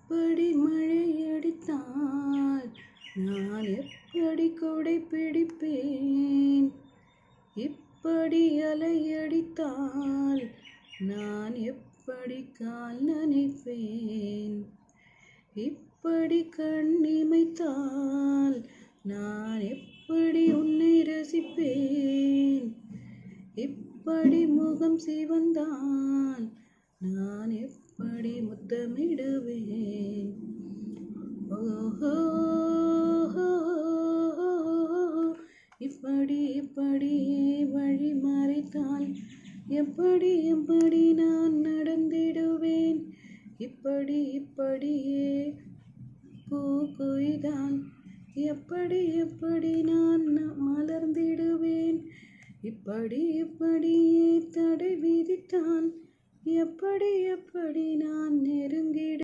இப்படி மழையடித்தால் நான் எப்படி கொடை பிடிப்பேன்? இப்படி அலையடித்தால் நான் எப்படி கால் நனைப்பேன்? இப்படி கண்ணிமைத்தால் நான் எப்படி உன்னை ரசிப்பேன்? இப்படி முகம் சிவந்தால் நான் எப்படி முத்தமிடுவேன்? ஓஹோ, இப்படி வழி மறைத்தால் எப்படி நான் நடந்திடுவேன்? இப்படியே பூ கொய்தால் எப்படி நான் மலர்ந்திடுவேன்? இப்படியே தடை விதித்தால் எப்படி நான் நெருங்கிடுவேன்?